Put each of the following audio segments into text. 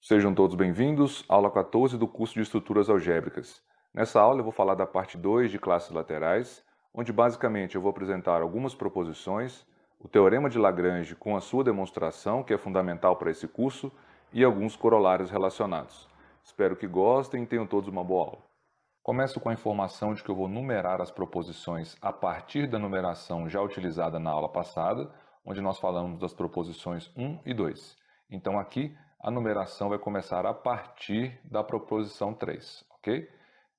Sejam todos bem-vindos à aula 14 do curso de Estruturas Algébricas. Nessa aula eu vou falar da parte 2 de classes laterais, onde basicamente eu vou apresentar algumas proposições, o teorema de Lagrange com a sua demonstração, que é fundamental para esse curso, e alguns corolários relacionados. Espero que gostem e tenham todos uma boa aula. Começo com a informação de que eu vou numerar as proposições a partir da numeração já utilizada na aula passada, onde nós falamos das proposições 1 e 2. Então aqui a numeração vai começar a partir da proposição 3, ok?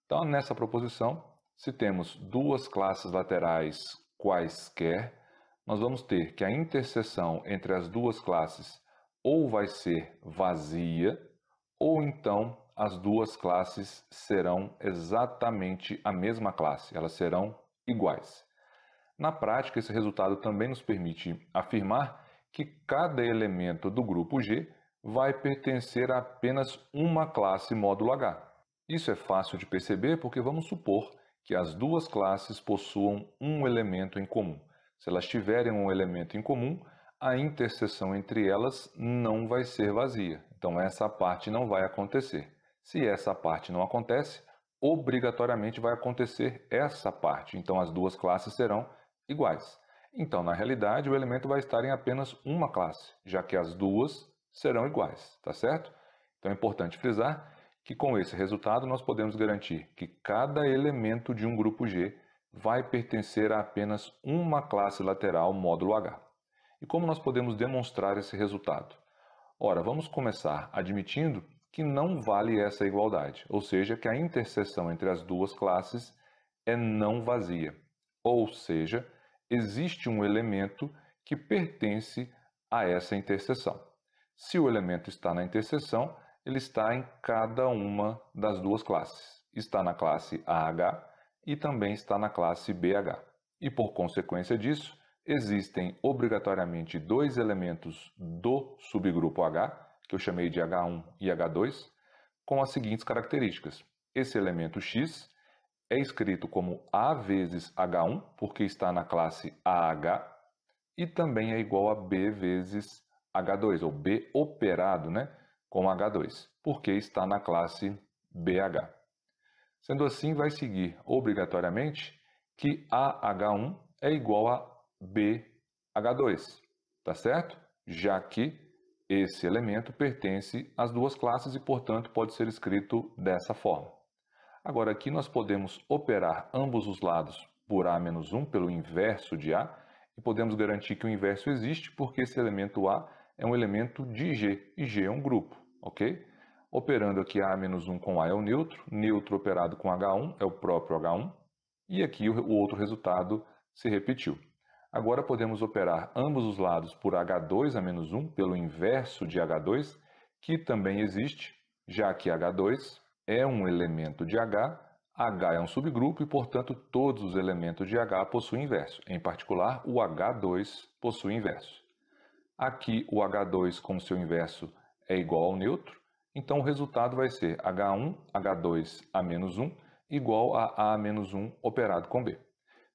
Então nessa proposição, se temos duas classes laterais quaisquer, nós vamos ter que a interseção entre as duas classes ou vai ser vazia, ou então as duas classes serão exatamente a mesma classe, elas serão iguais. Na prática, esse resultado também nos permite afirmar que cada elemento do grupo G vai pertencer a apenas uma classe módulo H. Isso é fácil de perceber porque vamos supor que as duas classes possuam um elemento em comum. Se elas tiverem um elemento em comum, a interseção entre elas não vai ser vazia. Então essa parte não vai acontecer. Se essa parte não acontece, obrigatoriamente vai acontecer essa parte. Então as duas classes serão iguais. Então, na realidade, o elemento vai estar em apenas uma classe, já que as duas serão iguais, tá certo? Então é importante frisar que com esse resultado nós podemos garantir que cada elemento de um grupo G vai pertencer a apenas uma classe lateral módulo H. E como nós podemos demonstrar esse resultado? Ora, vamos começar admitindo que não vale essa igualdade, ou seja, que a interseção entre as duas classes é não vazia, ou seja, existe um elemento que pertence a essa interseção. Se o elemento está na interseção, ele está em cada uma das duas classes. Está na classe AH e também está na classe BH. E por consequência disso, existem obrigatoriamente dois elementos do subgrupo H, que eu chamei de H1 e H2, com as seguintes características. Esse elemento X é escrito como A vezes H1, porque está na classe AH, e também é igual a B vezes H2, ou B operado, com H2, porque está na classe BH. Sendo assim, vai seguir obrigatoriamente que AH1 é igual a BH2, tá certo? Já que esse elemento pertence às duas classes e, portanto, pode ser escrito dessa forma. Agora, aqui nós podemos operar ambos os lados por A menos 1 pelo inverso de A e podemos garantir que o inverso existe porque esse elemento A é um elemento de G e G é um grupo, ok? Operando aqui A menos 1 com A é o neutro operado com H1 é o próprio H1 e aqui o outro resultado se repetiu. Agora podemos operar ambos os lados por H2 a menos 1 pelo inverso de H2, que também existe, já que H2 é um elemento de H, H é um subgrupo e, portanto, todos os elementos de H possuem inverso. Em particular, o H2 possui inverso. Aqui, o H2 com seu inverso é igual ao neutro, então o resultado vai ser H1, H2 a menos 1 igual a menos 1 operado com B.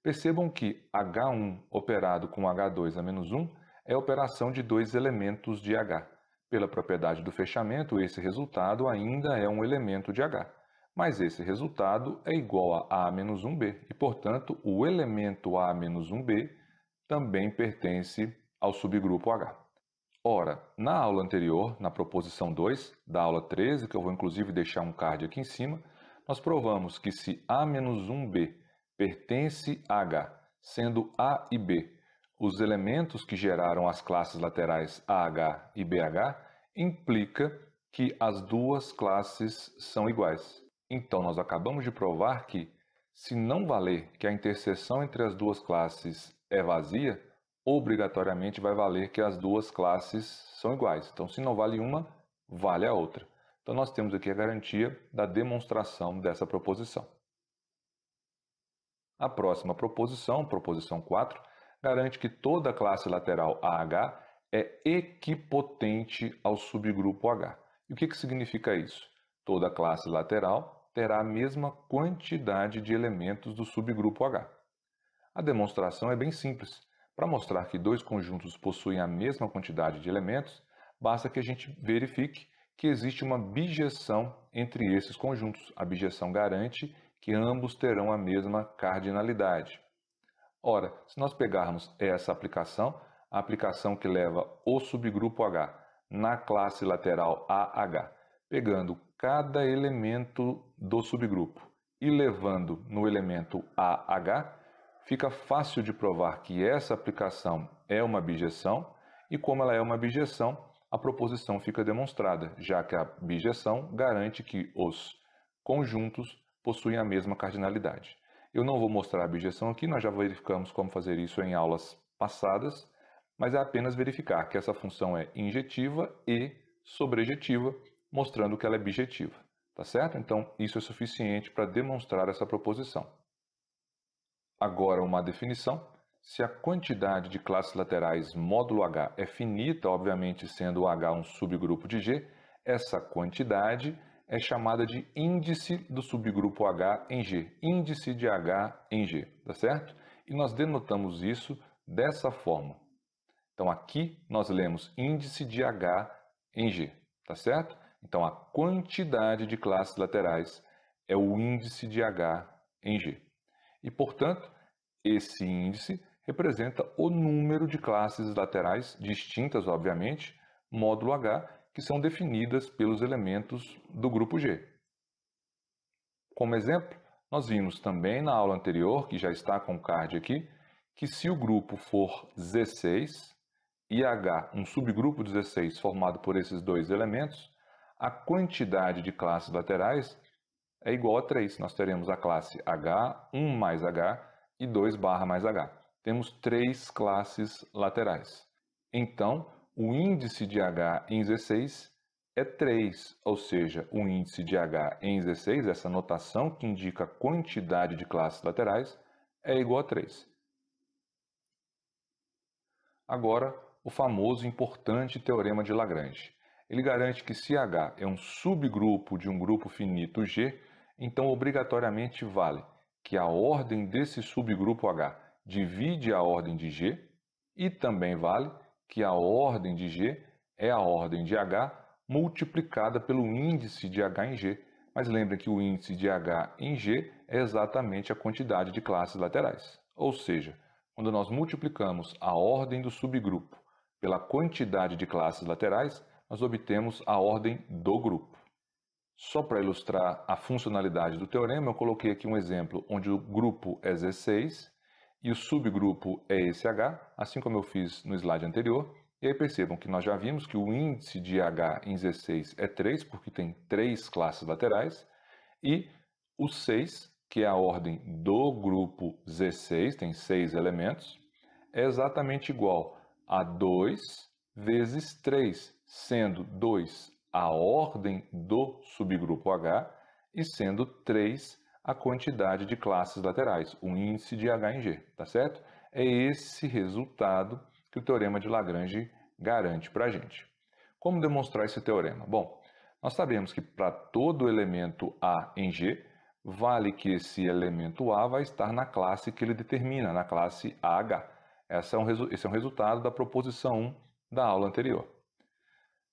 Percebam que H1 operado com H2 a menos 1 é a operação de dois elementos de H. Pela propriedade do fechamento, esse resultado ainda é um elemento de H. Mas esse resultado é igual a A menos 1B e, portanto, o elemento A menos 1B também pertence ao subgrupo H. Ora, na aula anterior, na proposição 2, da aula 13, que eu vou inclusive deixar um card aqui em cima, nós provamos que se A menos 1B pertence a H, sendo A e B os elementos que geraram as classes laterais AH e BH, implica que as duas classes são iguais. Então, nós acabamos de provar que, se não valer que a interseção entre as duas classes é vazia, obrigatoriamente vai valer que as duas classes são iguais. Então, se não vale uma, vale a outra. Então, nós temos aqui a garantia da demonstração dessa proposição. A próxima proposição, proposição 4, garante que toda classe lateral AH é equipotente ao subgrupo H. E o que significa isso? Toda classe lateral terá a mesma quantidade de elementos do subgrupo H. A demonstração é bem simples. Para mostrar que dois conjuntos possuem a mesma quantidade de elementos, basta que a gente verifique que existe uma bijeção entre esses conjuntos. A bijeção garante que ambos terão a mesma cardinalidade. Ora, se nós pegarmos essa aplicação, a aplicação que leva o subgrupo H na classe lateral AH, pegando cada elemento do subgrupo e levando no elemento AH, fica fácil de provar que essa aplicação é uma bijeção, e como ela é uma bijeção, a proposição fica demonstrada, já que a bijeção garante que os conjuntos possuem a mesma cardinalidade. Eu não vou mostrar a bijeção aqui, nós já verificamos como fazer isso em aulas passadas, mas é apenas verificar que essa função é injetiva e sobrejetiva, mostrando que ela é bijetiva, tá certo? Então, isso é suficiente para demonstrar essa proposição. Agora, uma definição. Se a quantidade de classes laterais módulo H é finita, obviamente sendo o H um subgrupo de G, essa quantidade é chamada de índice do subgrupo H em G, índice de H em G, tá certo? E nós denotamos isso dessa forma. Então aqui nós lemos índice de H em G, tá certo? Então a quantidade de classes laterais é o índice de H em G. E, portanto, esse índice representa o número de classes laterais distintas, obviamente, módulo H, que são definidas pelos elementos do grupo G. Como exemplo, nós vimos também na aula anterior, que já está com o card aqui, que se o grupo for Z6 e H um subgrupo 16 formado por esses dois elementos, a quantidade de classes laterais é igual a 3. Nós teremos a classe H, 1 mais H e 2 barra mais H. Temos 3 classes laterais. Então, o índice de H em Z6 é 3, ou seja, o índice de H em Z6, essa notação que indica a quantidade de classes laterais, é igual a 3. Agora, o famoso e importante teorema de Lagrange. Ele garante que se H é um subgrupo de um grupo finito G, então obrigatoriamente vale que a ordem desse subgrupo H divide a ordem de G, e também vale que a ordem de G é a ordem de H multiplicada pelo índice de H em G. Mas lembrem que o índice de H em G é exatamente a quantidade de classes laterais. Ou seja, quando nós multiplicamos a ordem do subgrupo pela quantidade de classes laterais, nós obtemos a ordem do grupo. Só para ilustrar a funcionalidade do teorema, eu coloquei aqui um exemplo onde o grupo é Z6 e o subgrupo é esse H, assim como eu fiz no slide anterior. E aí percebam que nós já vimos que o índice de H em Z6 é 3, porque tem 3 classes laterais, e o 6, que é a ordem do grupo Z6, tem 6 elementos, é exatamente igual a 2 vezes 3, sendo 2 a ordem do subgrupo H e sendo 3 a quantidade de classes laterais, o índice de H em G, tá certo? É esse resultado que o teorema de Lagrange garante para a gente. Como demonstrar esse teorema? Bom, nós sabemos que para todo elemento A em G, vale que esse elemento A vai estar na classe que ele determina, na classe AH. Esse é um resultado da proposição 1 da aula anterior.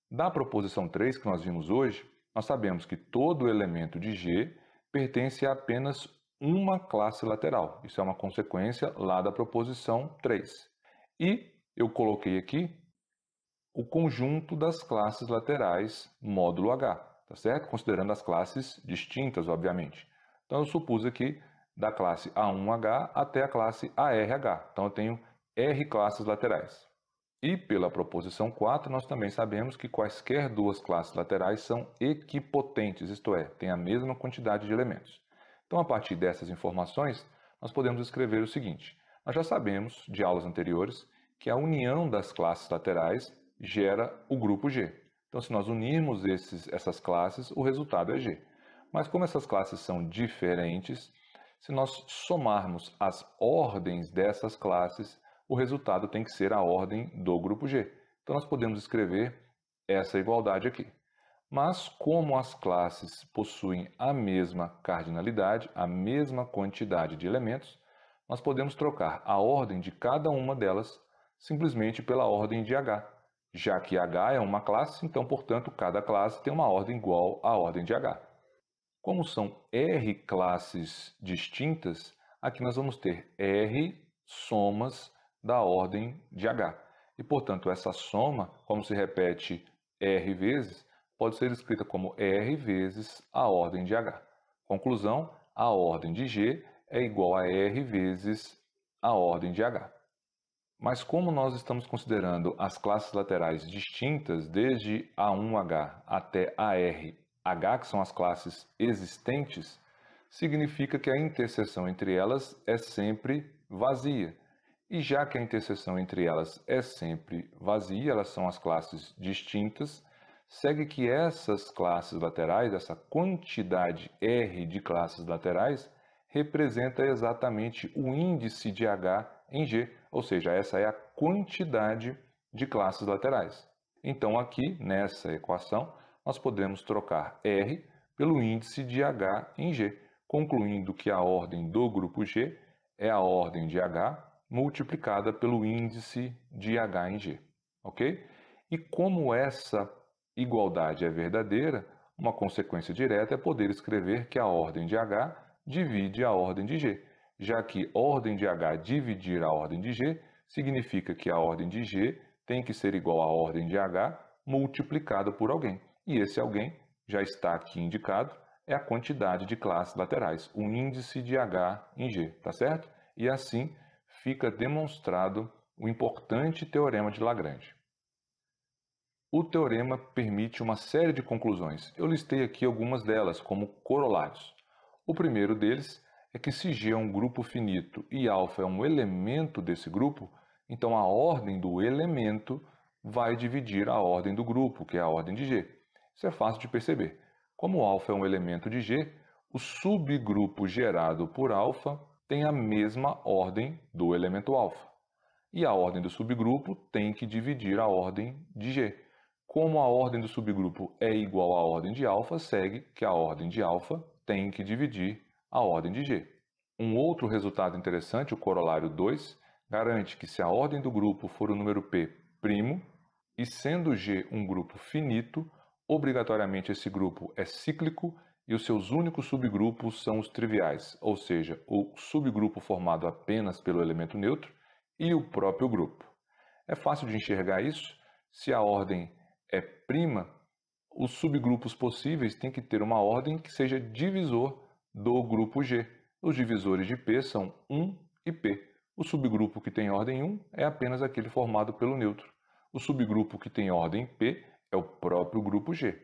Da proposição 3 que nós vimos hoje, nós sabemos que todo elemento de G pertence a apenas uma classe lateral. Isso é uma consequência lá da proposição 3. E eu coloquei aqui o conjunto das classes laterais módulo H, tá certo? Considerando as classes distintas, obviamente. Então eu supus aqui da classe A1H até a classe ARH. Então eu tenho R classes laterais. E pela proposição 4, nós também sabemos que quaisquer duas classes laterais são equipotentes, isto é, têm a mesma quantidade de elementos. Então, a partir dessas informações, nós podemos escrever o seguinte. Nós já sabemos, de aulas anteriores, que a união das classes laterais gera o grupo G. Então, se nós unirmos essas classes, o resultado é G. Mas como essas classes são diferentes, se nós somarmos as ordens dessas classes, o resultado tem que ser a ordem do grupo G. Então, nós podemos escrever essa igualdade aqui. Mas, como as classes possuem a mesma cardinalidade, a mesma quantidade de elementos, nós podemos trocar a ordem de cada uma delas simplesmente pela ordem de H. Já que H é uma classe, então, portanto, cada classe tem uma ordem igual à ordem de H. Como são R classes distintas, aqui nós vamos ter R somas da ordem de H. E, portanto, essa soma, como se repete R vezes, pode ser escrita como R vezes a ordem de H. Conclusão, a ordem de G é igual a R vezes a ordem de H. Mas como nós estamos considerando as classes laterais distintas desde A1H até ARH, que são as classes existentes, significa que a interseção entre elas é sempre vazia. E já que a interseção entre elas é sempre vazia, elas são as classes distintas, segue que essas classes laterais, essa quantidade R de classes laterais, representa exatamente o índice de H em G, ou seja, essa é a quantidade de classes laterais. Então, aqui, nessa equação, nós podemos trocar R pelo índice de H em G, concluindo que a ordem do grupo G é a ordem de H multiplicada pelo índice de H em G, ok? E como essa igualdade é verdadeira, uma consequência direta é poder escrever que a ordem de H divide a ordem de G, já que ordem de H dividir a ordem de G significa que a ordem de G tem que ser igual à ordem de H multiplicada por alguém. E esse alguém, já está aqui indicado, é a quantidade de classes laterais, o índice de H em G, tá certo? E assim fica demonstrado o importante teorema de Lagrange. O teorema permite uma série de conclusões. Eu listei aqui algumas delas como corolários. O primeiro deles é que se G é um grupo finito e α é um elemento desse grupo, então a ordem do elemento vai dividir a ordem do grupo, que é a ordem de G. Isso é fácil de perceber. Como α é um elemento de G, o subgrupo gerado por α tem a mesma ordem do elemento α. E a ordem do subgrupo tem que dividir a ordem de G. Como a ordem do subgrupo é igual à ordem de α, segue que a ordem de α tem que dividir a ordem de G. Um outro resultado interessante, o corolário 2, garante que se a ordem do grupo for o número P', e sendo G um grupo finito, obrigatoriamente esse grupo é cíclico e os seus únicos subgrupos são os triviais, ou seja, o subgrupo formado apenas pelo elemento neutro e o próprio grupo. É fácil de enxergar isso. Se a ordem é prima, os subgrupos possíveis têm que ter uma ordem que seja divisor do grupo G. Os divisores de P são 1 e P. O subgrupo que tem ordem 1 é apenas aquele formado pelo neutro. O subgrupo que tem ordem P é o próprio grupo G.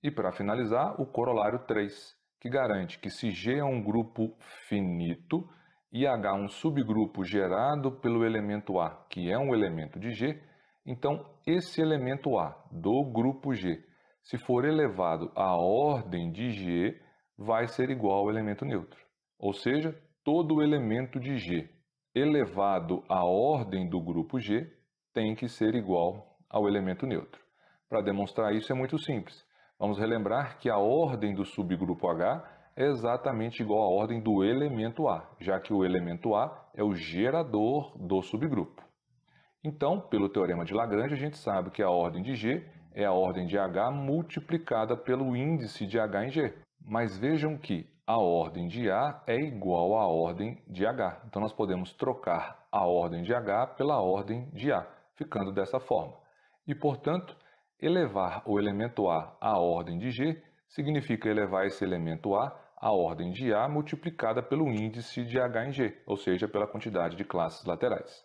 E para finalizar, o corolário 3, que garante que se G é um grupo finito e H um subgrupo gerado pelo elemento A, que é um elemento de G, então esse elemento A do grupo G, se for elevado à ordem de G, vai ser igual ao elemento neutro. Ou seja, todo elemento de G elevado à ordem do grupo G tem que ser igual ao elemento neutro. Para demonstrar isso é muito simples. Vamos relembrar que a ordem do subgrupo H é exatamente igual à ordem do elemento A, já que o elemento A é o gerador do subgrupo. Então, pelo teorema de Lagrange, a gente sabe que a ordem de G é a ordem de H multiplicada pelo índice de H em G. Mas vejam que a ordem de A é igual à ordem de H. Então, nós podemos trocar a ordem de H pela ordem de A, ficando dessa forma. E, portanto, elevar o elemento A à ordem de G significa elevar esse elemento A à ordem de A multiplicada pelo índice de H em G, ou seja, pela quantidade de classes laterais.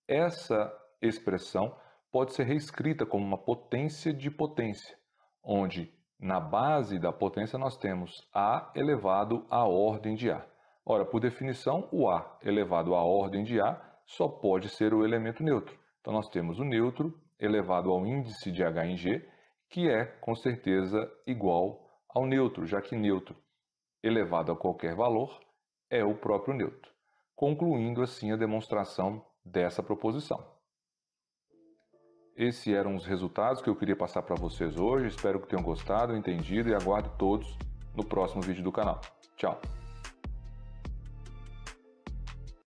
Essa expressão pode ser reescrita como uma potência de potência, onde na base da potência nós temos A elevado à ordem de A. Ora, por definição, o A elevado à ordem de A só pode ser o elemento neutro. Então nós temos o neutro elevado ao índice de H em G, que é, com certeza, igual ao neutro, já que neutro elevado a qualquer valor é o próprio neutro, concluindo assim a demonstração dessa proposição. Esses eram os resultados que eu queria passar para vocês hoje. Espero que tenham gostado, entendido e aguardo todos no próximo vídeo do canal. Tchau!